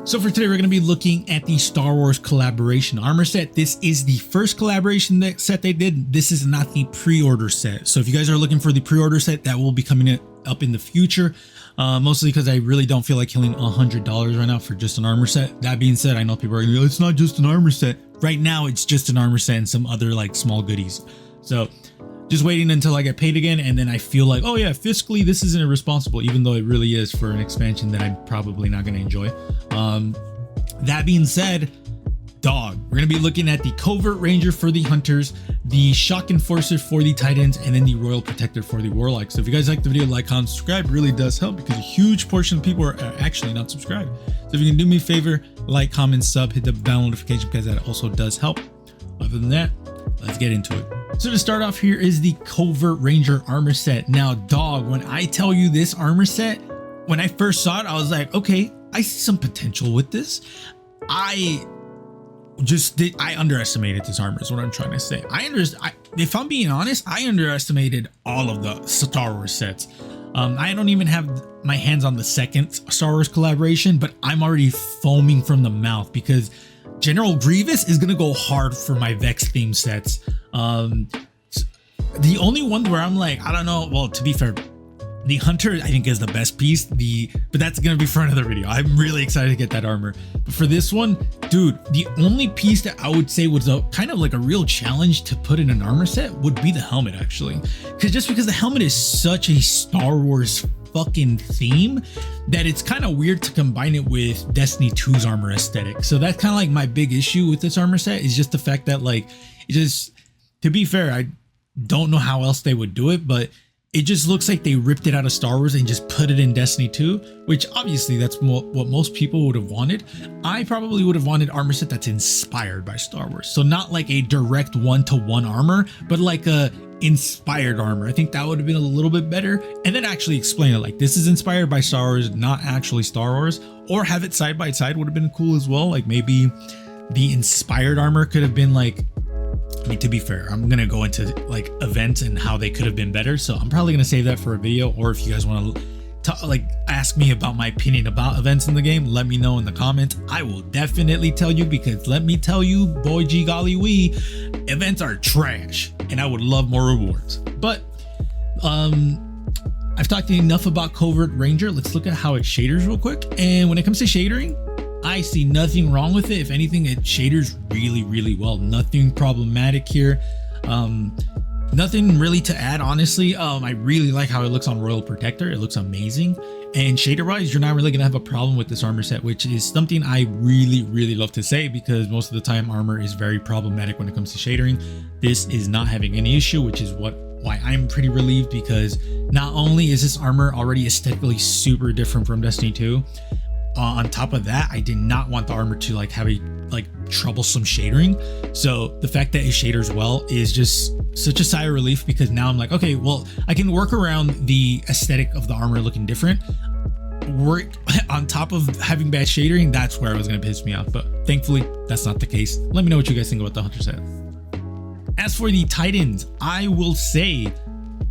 So for today, we're going to be looking at the Star Wars collaboration armor set. This is the first collaboration set they did. This is not the pre-order set. So if you guys are looking for the pre-order set, that will be coming up in the future. Mostly because I really don't feel like killing $100 right now for just an armor set. That being said, I know people are going to go, it's not just an armor set. Right now, it's just an armor set and some other like small goodies. So just waiting until I get paid again, and then I feel like, oh yeah, fiscally this isn't irresponsible, even though it really is for an expansion that I'm probably not going to enjoy. That being said, we're going to be looking at the Covert Ranger for the Hunters, the Shock Enforcer for the Titans, and then the Royal Protector for the Warlocks. So if you guys like the video, like, comment, subscribe. It really does help because a huge portion of people are actually not subscribed. So if you can do me a favor, like, comment, sub, hit the bell notification because that also does help. Other than that, let's get into it. So to start off, here is the Covert Ranger armor set. Now, when I tell you this armor set, when I first saw it, I was like, okay, I see some potential with this. I underestimated this armor is what I'm trying to say. If I'm being honest, I underestimated all of the Star Wars sets. I don't even have my hands on the second Star Wars collaboration, but I'm already foaming from the mouth because General Grievous is going to go hard for my Vex theme sets. The only one where I'm like, I don't know. Well, to be fair, the Hunter I think is the best piece, but that's going to be for another video. I'm really excited to get that armor. But for this one, dude, the only piece that I would say was kind of like a real challenge to put in an armor set would be the helmet, actually. Because the helmet is such a Star Wars fucking theme that it's kind of weird to combine it with Destiny 2's armor aesthetic. So that's kind of like my big issue with this armor set, is just the fact that, like, to be fair, I don't know how else they would do it, but it just looks like they ripped it out of Star Wars and just put it in Destiny 2, which obviously that's what most people would have wanted. I probably would have wanted armor set that's inspired by Star Wars. So not like a direct one-to-one armor, but like a inspired armor. I think that would have been a little bit better. And then actually explain it like this is inspired by Star Wars, not actually Star Wars, or have it side by side would have been cool as well. Like maybe the inspired armor could have been like, I mean, to be fair, I'm going to go into like events and how they could have been better. So I'm probably going to save that for a video. Or if you guys want to like ask me about my opinion about events in the game, let me know in the comments. I will definitely tell you, because let me tell you, boy gee golly wee, events are trash and I would love more rewards. But I've talked enough about Covert Ranger. Let's look at how it shaders real quick. And when it comes to shadering, I see nothing wrong with it. If anything, it shaders really, really well. Nothing problematic here. Nothing really to add, honestly. I really like how it looks on Royal Protector. It looks amazing. And shader wise, you're not really gonna have a problem with this armor set, which is something I really, really love to say, because most of the time armor is very problematic when it comes to shadering. This is not having any issue, which is why I'm pretty relieved, because not only is this armor already aesthetically super different from Destiny 2, on top of that, I did not want the armor to like have a troublesome shadering. So the fact that it shaders well is just such a sigh of relief, because now I'm like, okay, well, I can work around the aesthetic of the armor looking different. Work on top of having bad shadering, that's where it was going to piss me off. But thankfully, that's not the case. Let me know what you guys think about the Hunter set. As for the Titans, I will say,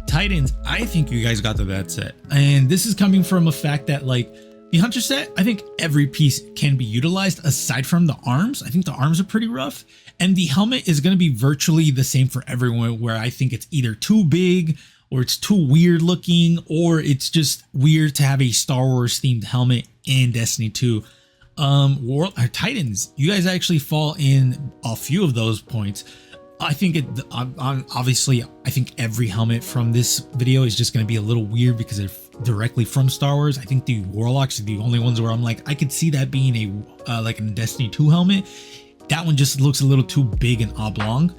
Titans, I think you guys got the bad set. And this is coming from a fact that, like, the Hunter set, I think every piece can be utilized aside from the arms. I think the arms are pretty rough. And the helmet is going to be virtually the same for everyone, where I think it's either too big, or it's too weird looking, or it's just weird to have a Star Wars themed helmet in Destiny 2. Titans, you guys actually fall in a few of those points. I think obviously, I think every helmet from this video is just going to be a little weird because they're directly from Star Wars. I think the Warlocks are the only ones where I'm like, I could see that being like a Destiny 2 helmet. That one just looks a little too big and oblong.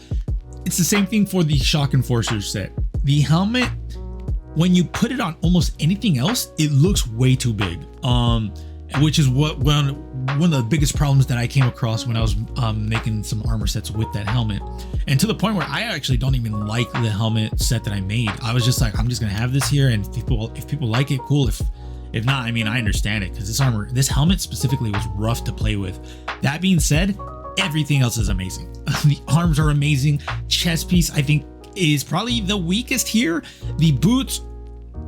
It's the same thing for the Shock Enforcer set. The helmet, when you put it on almost anything else, it looks way too big. Which is one of the biggest problems that I came across when I was making some armor sets with that helmet. And to the point where I actually don't even like the helmet set that I made. I was just like, I'm just gonna have this here, and if people like it, cool. If not, I mean, I understand it, because this helmet specifically was rough to play with. That being said, everything else is amazing. The arms are amazing. Chest piece, I think, is probably the weakest here. The boots,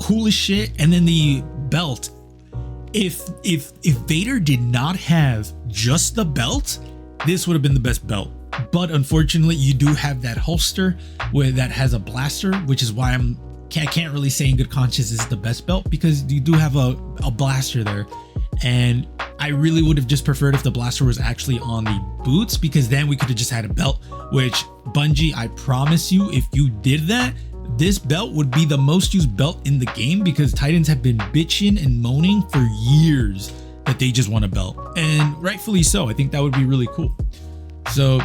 cool as shit, and then the belt if Vader did not have just the belt, this would have been the best belt. But unfortunately, you do have that holster that has a blaster, which is why I can't really say in good conscience this is the best belt, because you do have a blaster there. And I really would have just preferred if the blaster was actually on the boots, because then we could have just had a belt, which Bungie, I promise you, if you did that, this belt would be the most used belt in the game, because Titans have been bitching and moaning for years that they just want a belt, and rightfully so. I think that would be really cool. So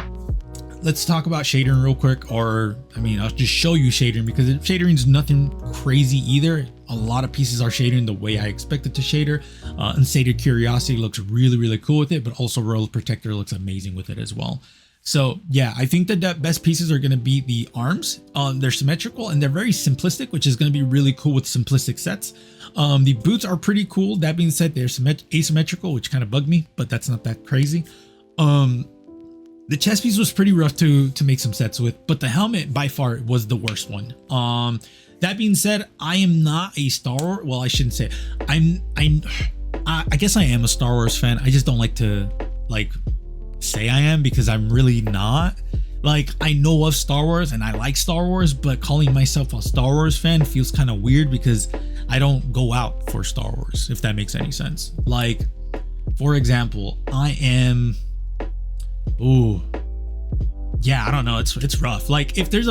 let's talk about shadering real quick, or I mean, I'll just show you shadering, because shadering is nothing crazy either. A lot of pieces are shadering the way I expected to shader. Unsated Curiosity looks really, really cool with it, but also Royal Protector looks amazing with it as well. So yeah, I think the best pieces are going to be the arms. They're symmetrical and they're very simplistic, which is going to be really cool with simplistic sets. The boots are pretty cool. That being said, they're asymmetrical, which kind of bugged me, but that's not that crazy. The chest piece was pretty rough to make some sets with, but the helmet by far was the worst one. That being said, I am not a Star Wars. Well, I shouldn't say I guess I am a Star Wars fan. I just don't like to say I am, because I'm really not. Like, I know of Star Wars and I like Star Wars, but calling myself a Star Wars fan feels kind of weird, because I don't go out for Star Wars, if that makes any sense. Like, for example, I am, yeah, I don't know, it's rough. Like, if there's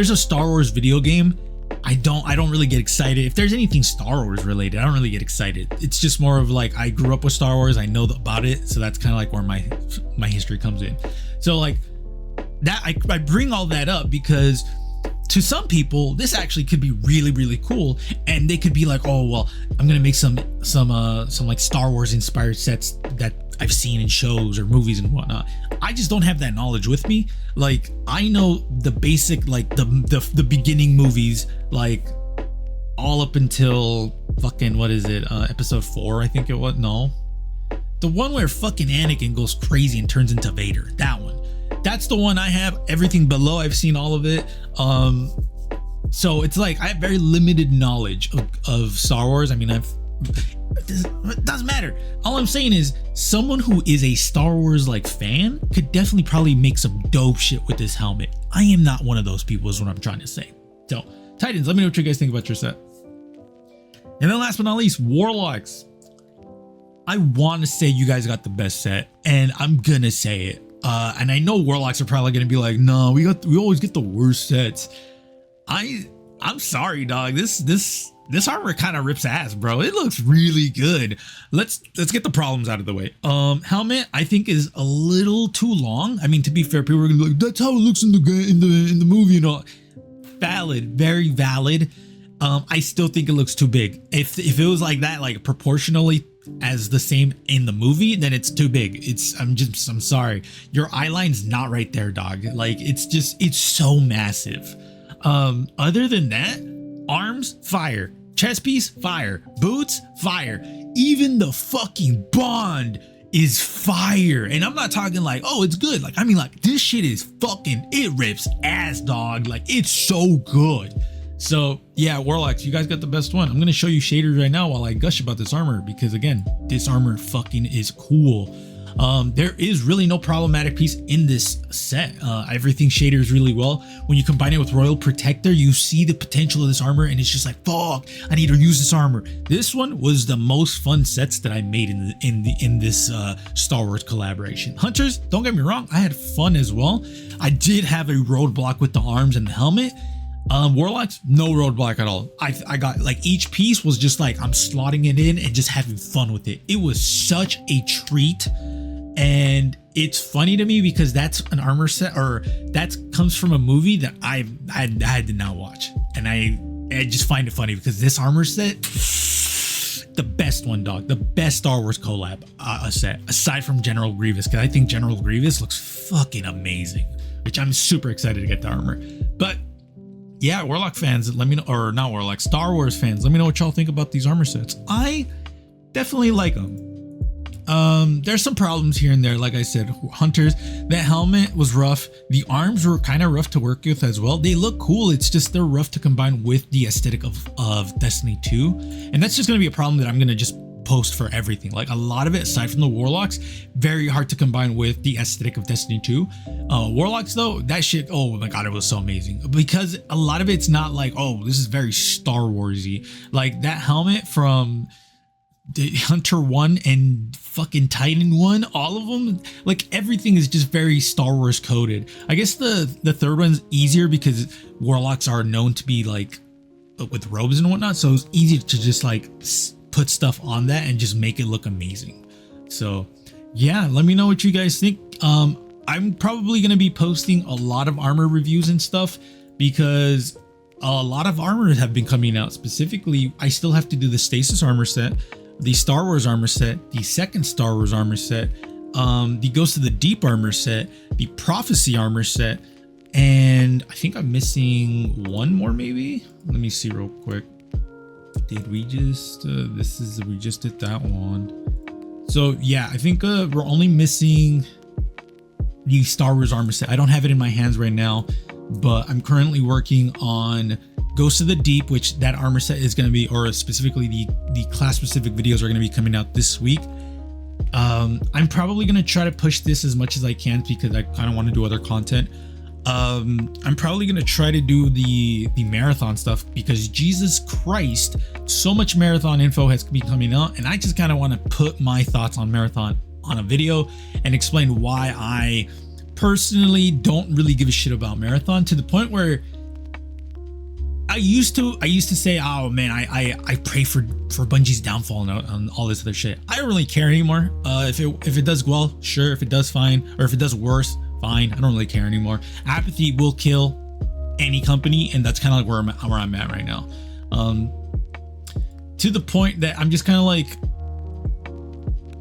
a Star Wars video game, I don't really get excited. If there's anything Star Wars related, I don't really get excited. It's just more of like, I grew up with Star Wars, I know about it, so that's kind of like where my history comes in. So like that, I bring all that up because to some people this actually could be really, really cool, and they could be like, oh well, I'm gonna make some like Star Wars inspired sets that I've seen in shows or movies and whatnot. I just don't have that knowledge with me. Like, I know the basic, like the beginning movies, like all up until fucking, what is it, episode 4, I think it was. No, the one where fucking Anakin goes crazy and turns into Vader, that one. That's the one I have. Everything below, I've seen all of it. So it's like I have very limited knowledge of Star Wars. I mean, it doesn't matter. All I'm saying is, someone who is a Star Wars like fan could definitely probably make some dope shit with this helmet. I am not one of those people, is what I'm trying to say. So Titans, let me know what you guys think about your set. And then last but not least, Warlocks. I want to say you guys got the best set, and I'm gonna say it. And I know Warlocks are probably gonna be like, no, we always get the worst sets. I'm sorry, dog. This armor kind of rips ass, bro. It looks really good. Let's get the problems out of the way. Helmet, I think, is a little too long. I mean, to be fair, people are gonna be like, that's how it looks in the movie and all. Valid, very valid. I still think it looks too big. If it was like that, like proportionally as the same in the movie, then it's too big. I'm sorry. Your eye line's not right there, dog. Like, it's so massive. Other than that, arms, fire. Chest piece, fire. Boots, fire. Even the fucking bond is fire. And I'm not talking like, oh, it's good. Like, I mean, like, this shit is fucking, it rips ass, dog. Like, it's so good. So yeah, Warlocks, you guys got the best one. I'm going to show you shaders right now while I gush about this armor, because again, this armor fucking is cool. There is really no problematic piece in this set. Everything shaders really well. When you combine it with Royal Protector, you see the potential of this armor, and it's just like, fuck, I need to use this armor. This one was the most fun sets that I made in this Star Wars collaboration. Hunters, don't get me wrong, I had fun as well. I did have a roadblock with the arms and the helmet. Warlocks, no roadblock at all. I got, like, each piece was just like, I'm slotting it in and just having fun with it. It was such a treat. And it's funny to me because that's an armor set, or that comes from a movie that I did not watch, and I just find it funny because this armor set, the best one, dog, the best Star Wars collab set aside from General Grievous, because I think General Grievous looks fucking amazing, which I'm super excited to get the armor. But yeah, Warlock fans, let me know, or not Warlock, Star Wars fans, let me know what y'all think about these armor sets. I definitely like them. There's some problems here and there. Like I said, Hunters, that helmet was rough. The arms were kind of rough to work with as well. They look cool. It's just they're rough to combine with the aesthetic of Destiny 2. And that's just going to be a problem that I'm going to just post for everything. Like a lot of it, aside from the Warlocks, very hard to combine with the aesthetic of Destiny 2. Warlocks though, that shit, oh my god, it was so amazing, because a lot of it's not like, oh, this is very Star Warsy. Like that helmet from the Hunter 1 and fucking Titan 1, all of them, like everything is just very Star Wars coded. I guess the third one's easier because Warlocks are known to be like with robes and whatnot, so it's easy to just like put stuff on that and just make it look amazing. So yeah, let me know what you guys think. I'm probably going to be posting a lot of armor reviews and stuff because a lot of armors have been coming out. Specifically, I still have to do the Stasis armor set, the Star Wars armor set, the second Star Wars armor set, the Ghost of the Deep armor set, the Prophecy armor set, and I think I'm missing one more maybe. Let me see real quick. Did we just we just did that one. So yeah, I think we're only missing the Star Wars armor set. I don't have it in my hands right now, but I'm currently working on Ghost of the Deep, which that armor set is going to be, or specifically the class specific videos are going to be coming out this week. I'm probably going to try to push this as much as I can because I kind of want to do other content. I'm probably going to try to do the marathon stuff because Jesus Christ, so much marathon info has been coming out, and I just kind of want to put my thoughts on marathon on a video and explain why I personally don't really give a shit about marathon, to the point where I used to say, oh man, I pray for Bungie's downfall and all this other shit. I don't really care anymore. If it does well, sure. If it does, fine. Or if it does worse, fine. I don't really care anymore. Apathy will kill any company, and that's kind of like where I'm at right now. To the point that I'm just kind of like,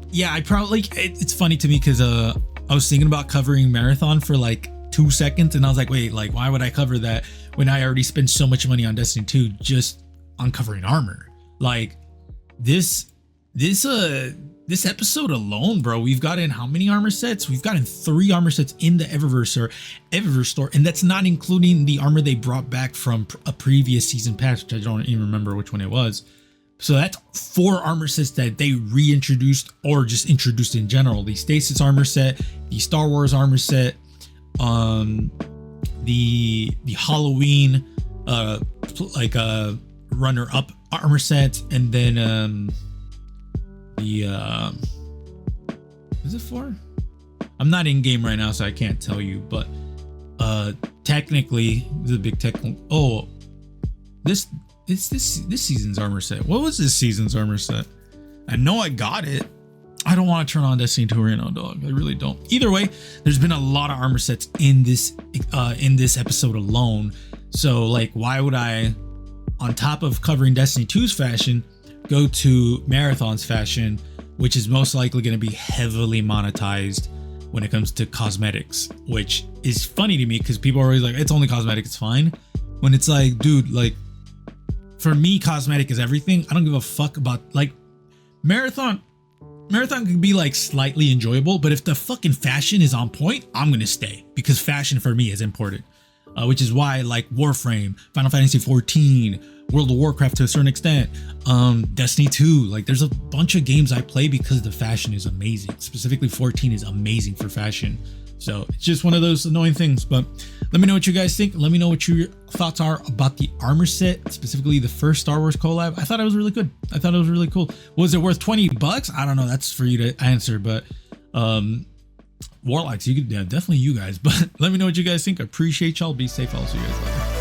yeah, I probably, it's funny to me because I was thinking about covering marathon for like 2 seconds, and I was like, wait, like why would I cover that when I already spent so much money on Destiny 2 just on covering armor? Like this episode alone, bro, we've gotten how many armor sets? We've gotten 3 armor sets in the Eververse store, and that's not including the armor they brought back from a previous season pass, which I don't even remember which one it was. So that's 4 armor sets that they reintroduced or just introduced in general. The Stasis armor set, the Star Wars armor set, the Halloween runner up armor set, and then is it 4? I'm not in game right now, so I can't tell you, but technically the big tech. Oh, this season's armor set. What was this season's armor set? I know I got it. I don't want to turn on Destiny 2 right now, dog. I really don't. Either way, there's been a lot of armor sets in this episode alone. So like, why would I, on top of covering Destiny 2's fashion, go to Marathon's fashion, which is most likely going to be heavily monetized when it comes to cosmetics, which is funny to me because people are always like, it's only cosmetic, it's fine. When it's like, dude, like for me, cosmetic is everything. I don't give a fuck about like Marathon can be like slightly enjoyable, but if the fucking fashion is on point, I'm going to stay because fashion for me is important, which is why like Warframe, Final Fantasy 14, World of Warcraft to a certain extent, Destiny 2, like there's a bunch of games I play because the fashion is amazing. Specifically 14 is amazing for fashion. So it's just one of those annoying things, but let me know what you guys think. Let me know what your thoughts are about the armor set, specifically the first Star Wars collab. I thought it was really good. I thought it was really cool. Was it worth $20? I don't know. That's for you to answer, but Warlocks, you could, yeah, definitely you guys, but let me know what you guys think. I appreciate y'all. Be safe. I'll see you guys later.